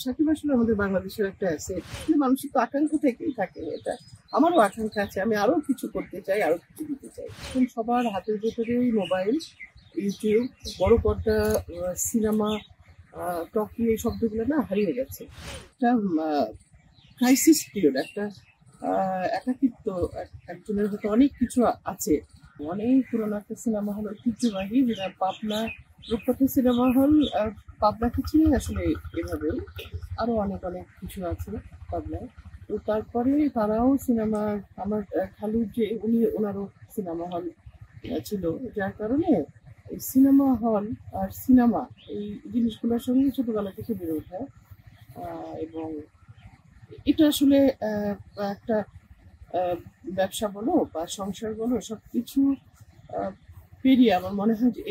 সাকিব আসলে আমাদের বাংলাদেশের একটা অ্যাসেট। মানুষের তো আকাঙ্ক্ষা থেকেই থাকে এটা। আমারও আকাঙ্ক্ষা আছে, আমি আরো কিছু করতে চাই, আরো কিছু দিতে চাই। এখন সবার হাতের ভেতরেই মোবাইল, ইউটিউব, বড় পর্দা, সিনেমা, টকি, এই শব্দগুলো না হারিয়ে গেছে। একটা ক্রাইসিস পিরিয়ড, একটা একাকিত্ব। একজনের হয়তো অনেক কিছু আছে। অনেক পুরোনো একটা সিনেমা হল, ঐতিহ্যবাহী, যেটা পাবনা রূপকথা সিনেমা হল। পাবনাকে চিনি আসলে এভাবে। আরো অনেক অনেক কিছু আছে পাবনায়। তো তারপরে তারাও সিনেমা, আমার খালু যে ওনারও সিনেমা হল ছিল, যার কারণে এই সিনেমা হল আর সিনেমা, এই জিনিসগুলোর সঙ্গে ছোটবেলা থেকে বেড়ে ওঠা। এবং এটা আসলে একটা আহ, ব্যবসা বলো বা সংসার বলো, সবকিছু পেরিয়ে আমার মনে হয় যে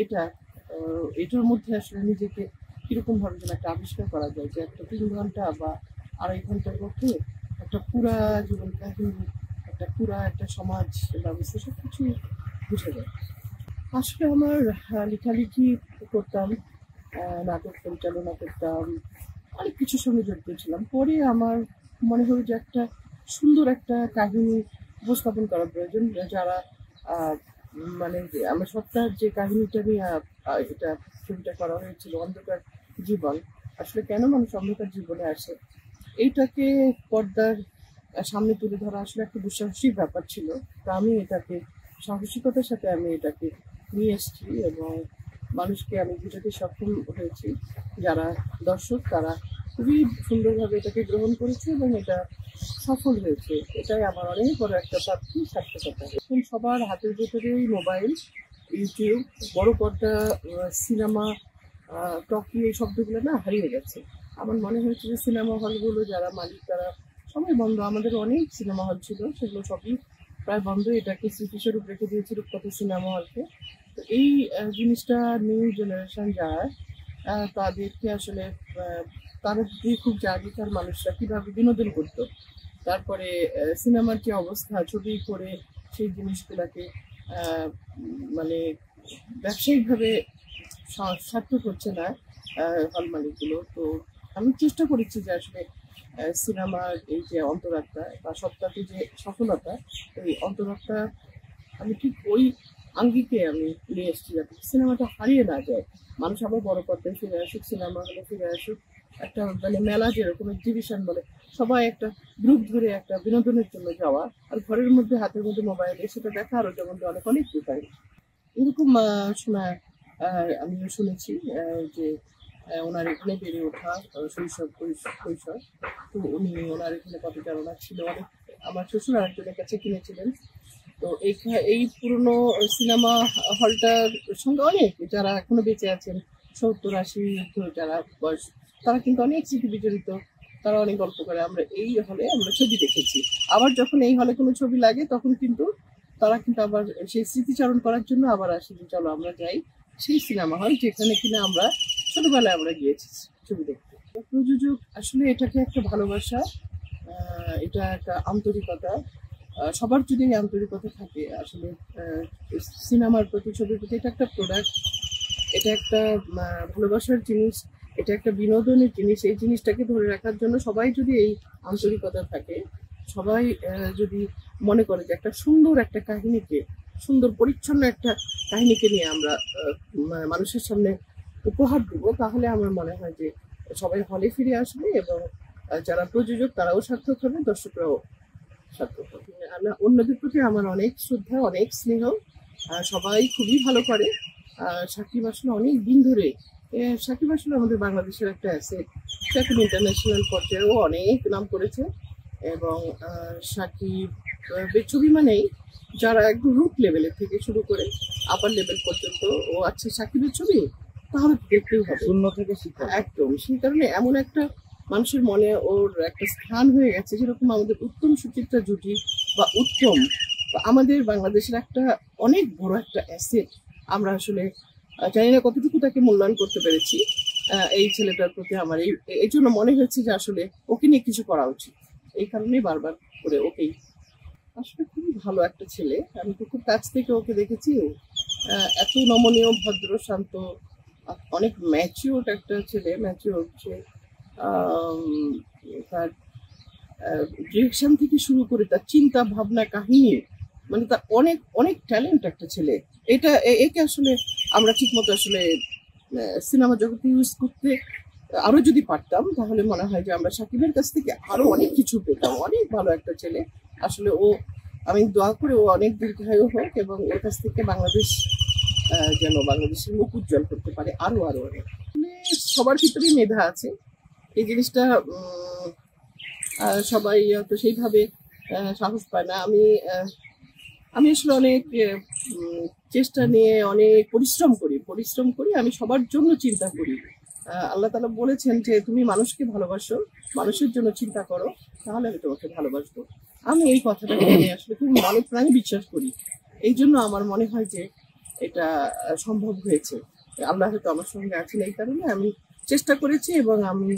এটার মধ্যে আসলে নিজেকে কিরকম ভাবে যেন একটা আবিষ্কার করা যায়, যে একটা 3 ঘন্টা বা 2.5 ঘন্টার মধ্যে একটা পুরা জীবন কাহিনী, একটা সমাজ ব্যবস্থা, সবকিছু বুঝে যায়। আসলে আমার লেখালেখি করতাম, নাটক পরিচালনা করতাম, অনেক কিছুর সঙ্গে জড়িত ছিলাম। পরে আমার মনে হলো যে একটা সুন্দর একটা কাহিনী উপস্থাপন করা প্রয়োজন, যারা আহ, মানে যে আমার সপ্তাহের যে কাহিনীটা নিয়ে এটা ছবিটা করা হয়েছিল, অন্ধকার জীবন। আসলে কেন মানুষ অন্ধকার জীবনে আসে, এইটাকে পর্দার সামনে তুলে ধরা আসলে একটা দুঃসাহসিক ব্যাপার ছিল। তো আমি এটাকে সাহসিকতার সাথে আমি এটাকে নিয়ে এসেছি, এবং মানুষকে আমি বুঝাতে সক্ষম হয়েছি। যারা দর্শক, তারা খুবই সুন্দরভাবে এটাকে গ্রহণ করেছে এবং এটা সফল হয়েছে। এটাই আমার অনেক বড় একটা প্রাপ্তি, সার্থকতা। এখন সবার হাতের ভেতরেই মোবাইল, ইউটিউব, বড় পর্দা, সিনেমা, টকি, এই শব্দগুলো না হারিয়ে গেছে। আমার মনে হয়েছে যে সিনেমা হলগুলো যারা মালিক, তারা সবাই বন্ধ। আমাদের অনেক সিনেমা হল ছিল, সেগুলো সবই প্রায় বন্ধ। এটাকে স্মৃতিস্বরূপ রেখে দিয়েছে রূপকথা সিনেমা হলকে। তো এই জিনিসটা নিউ জেনারেশন যারা, তাদেরকে আসলে আহ, তাদের দিয়ে খুব জাগিকার মানুষরা কিভাবে বিনোদন করতো। তারপরে সিনেমার যে অবস্থা, ছবি করে সেই জিনিসগুলাকে মানে ব্যবসায়িকভাবে সার্থক হচ্ছে না হল মালিকগুলো। তো আমি চেষ্টা করেছি যে আসলে সিনেমার এই যে অন্তরাত্মা বা সপ্তাহে যে সফলতা, এই অন্তরাত্মা আমি ঠিক ওই আঙ্গিকে আমি নিয়ে এসেছি, যাতে সিনেমাটা হারিয়ে না যায়। মানুষ আবার বড় পর্দায় ফিরে আসুক, সিনেমা হলে ফিরে আসুক। একটা মানে মেলা যেরকম এক্সিবিশন বলে, সবাই একটা গ্রুপ ধরে একটা বিনোদনের জন্য যাওয়া, আর ঘরের মধ্যে হাতের মধ্যে মোবাইলে সেটা দেখা আরো যেমন অনেক অনেক উপায়। এরকম শোনা আমিও শুনেছি যে ওনার এখানে বেড়ে ওঠা, শৈশব কৈশোর। তো ওনার এখানে পথচারণা ছিল অনেক। আমার শ্বশুর আরেকজনের কাছে কিনেছিলেন। তো এই পুরনো সিনেমা হলটার সঙ্গে অনেক যারা এখনো বেঁচে আছেন, 70-80 যারা বয়স, তারা কিন্তু অনেক স্মৃতি বিজড়িত। তারা অনেক গল্প করে। এই হলে আমরা ছবি দেখেছি। আবার যখন এই হলে কোনো ছবি লাগে, তখন কিন্তু তারা কিন্তু আবার সেই স্মৃতিচারণ করার জন্য আবার আসে, যে চলো আমরা যাই সেই সিনেমা হল যেখানে কিনা আমরা ছোটবেলায় আমরা গিয়েছি ছবি দেখতে। প্রযোজক আসলে এটাকে একটা ভালোবাসা, এটা একটা আন্তরিকতা। সবার যদি এই আন্তরিকতা থাকে আসলে সিনেমার প্রতি, ছবির প্রতি, এটা একটা প্রোডাক্ট, এটা একটা ভালোবাসার জিনিস, এটা একটা বিনোদনের জিনিস। এই জিনিসটাকে ধরে রাখার জন্য সবাই যদি এই আন্তরিকতা থাকে, সবাই যদি মনে করে যে একটা সুন্দর একটা কাহিনীকে, সুন্দর পরিচ্ছন্ন একটা কাহিনীকে নিয়ে আমরা মানুষের সামনে উপহার দেব, তাহলে আমার মনে হয় যে সবাই হলে ফিরে আসবে, এবং যারা প্রযোজক তারাও সার্থক হবে, দর্শকরাও সার্থক হবে। অন্যদের প্রতি আমার অনেক শ্রদ্ধা, অনেক স্নেহ। সবাই খুবই ভালো করে। সাকিব আসলে অনেক দিন ধরে, সাকিব আসলে আমাদের বাংলাদেশের একটা অ্যাসেট। সে এখন ইন্টারন্যাশনাল পর্যায়েও অনেক নাম করেছে। এবং সাকিব ছবি মানেই, যারা একদম রুট লেভেলের থেকে শুরু করে আপার লেভেল পর্যন্ত, ও আচ্ছা সাকিবের ছবি, তাহলে দেখতেই হবে, শূন্য থেকে শিক্ষা। একদম সেই কারণে এমন একটা মানুষের মনে ওর একটা স্থান হয়ে গেছে, যেরকম আমাদের উত্তম সুচিত্রা জুটি বা উত্তম, বা আমাদের বাংলাদেশের একটা অনেক বড় একটা অ্যাসেট। আমরা আসলে জানি না কতটুকু তাকে মূল্যায়ন করতে পেরেছি। এই ছেলেটার প্রতি আমার এই জন্য মনে হয়েছে যে আসলে ওকে নিয়ে কিছু করা উচিত। এই কারণেই বারবার করে ওকেই। আসলে খুবই ভালো একটা ছেলে, আমি তো খুব কাছ থেকে ওকে দেখেছি। এত নমনীয়, ভদ্র, শান্ত, অনেক ম্যাচিওর একটা ছেলে, ম্যাচিওর। আম, তার ডিরেকশন থেকে শুরু করে তার চিন্তা ভাবনা কাহিনী, মানে তার অনেক অনেক ট্যালেন্ট একটা ছেলে। একে আসলে আমরা ঠিকমতো আসলে সিনেমা জগতে ইউজ করতে আরো যদি পারতাম, তাহলে মনে হয় যে আমরা সাকিবের কাছ থেকে আরো অনেক কিছু পেতাম। অনেক ভালো একটা ছেলে আসলে ও। আমি দোয়া করে ও অনেক দীর্ঘায়ু হোক এবং ওর কাছ থেকে বাংলাদেশ যেন বাংলাদেশের মুখ উজ্জ্বল করতে পারে আরো আরো অনেক। মানে সবার ভিতরেই মেধা আছে, এই জিনিসটা সবাই তো সেইভাবে সাহস পায় না। আমি আসলে অনেক চেষ্টা নিয়ে অনেক পরিশ্রম করি। আমি সবার জন্য চিন্তা করি। আল্লাহ তাআলা বলেছেন যে তুমি মানুষকে ভালোবাসো, মানুষের জন্য চিন্তা করো, তাহলে আমি তোমাকে ভালোবাসবো। আমি এই কথাটা নিয়ে আসলে খুব মনে প্রাণে বিশ্বাস করি। এই জন্য আমার মনে হয় যে এটা সম্ভব হয়েছে। আল্লাহ হয়তো আমার সঙ্গে আছেন, এই কারণে আমি চেষ্টা করেছি এবং আমি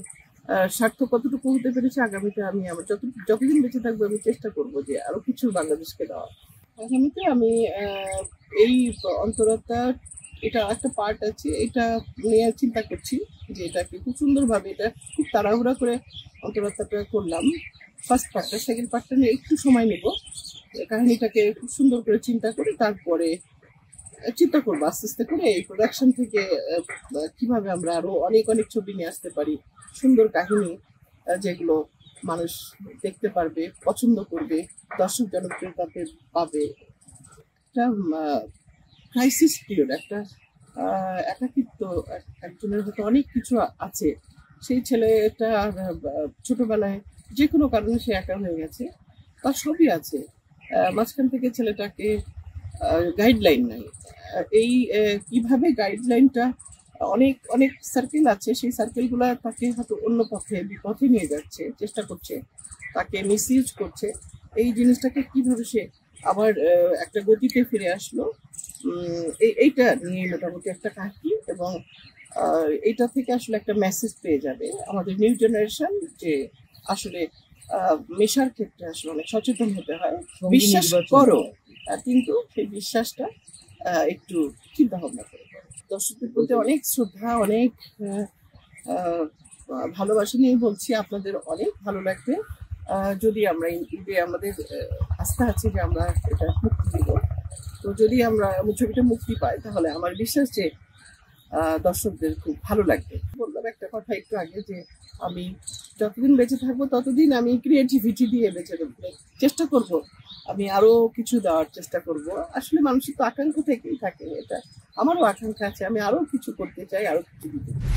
সার্থক কতটুকু হতে পেরেছি। আগামীতে আমি আমার যতদিন বেঁচে থাকবো আমি চেষ্টা করব যে আরো কিছু বাংলাদেশকে দেওয়া। আগামীতে আমি এই অন্তরতা, এটা একটা পার্ট আছে, এটা নিয়ে চিন্তা করছি যে এটাকে খুব সুন্দরভাবে, এটা খুব তাড়াহুড়া করে অন্তরতাটা করলাম। ফার্স্ট পার্টটা, সেকেন্ড পার্টটা নিয়ে একটু সময় নেব, কাহিনীটাকে খুব সুন্দর করে চিন্তা করে তারপরে চিন্তা করবো আস্তে আস্তে করে এই প্রোডাকশন থেকে কিভাবে আমরা আরো অনেক অনেক ছবি নিয়ে আসতে পারি, সুন্দর কাহিনী যেগুলো মানুষ দেখতে পারবে, পছন্দ করবে, দর্শক জনপ্রিয়তা পাবে। একটা ক্রাইসিস পিরিয়ড, একটা একাকিত্ব, একজনের হয়তো অনেক কিছু আছে, সেই ছেলেটা ছোটবেলায় যে কোনো কারণে সে একা হয়ে গেছে, তার সবই আছে, মাঝখান থেকে ছেলেটাকে গাইডলাইন নাই। এই কিভাবে গাইডলাইনটা, অনেক অনেক সার্কেল আছে, সেই সার্কেলগুলো তাকে হয়তো অন্য পথে বিপথে নিয়ে যাচ্ছে, চেষ্টা করছে, তাকে মিসইউজ করছে। এই জিনিসটাকে কিভাবে সে আবার একটা গতিতে ফিরে আসলো, এইটা নিয়ে মোটামুটি একটা কাহিনী। এবং এইটা থেকে আসলে একটা মেসেজ পেয়ে যাবে আমাদের নিউ জেনারেশন যে আসলে মেশার ক্ষেত্রে আসলে অনেক সচেতন হতে হয়, বিশ্বাস করো, কিন্তু সেই বিশ্বাসটা একটু চিন্তা ভাবনা করে করো। দর্শকদের প্রতি অনেক শ্রদ্ধা, অনেক আহ, ভালোবাসা নিয়ে বলছি, আপনাদের অনেক ভালো লাগবে যদি আমরা ঈদে, আমাদের আস্থা আছে যে আমরা এটা মুক্তি দিব। তো যদি আমরা ছবিটা মুক্তি পাই, তাহলে আমার বিশ্বাস যে দর্শকদের খুব ভালো লাগবে। বললাম একটা কথা একটু আগে যে আমি যতদিন বেঁচে থাকবো ততদিন আমি ক্রিয়েটিভিটি দিয়ে বেঁচে থাকবো, চেষ্টা করব আমি আরো কিছু দেওয়ার চেষ্টা করব। আসলে মানুষের তো আকাঙ্ক্ষা থেকেই থাকে, এটা আমারও আকাঙ্ক্ষা আছে, আমি আরো কিছু করতে চাই, আরো কিছু দিতে চাই।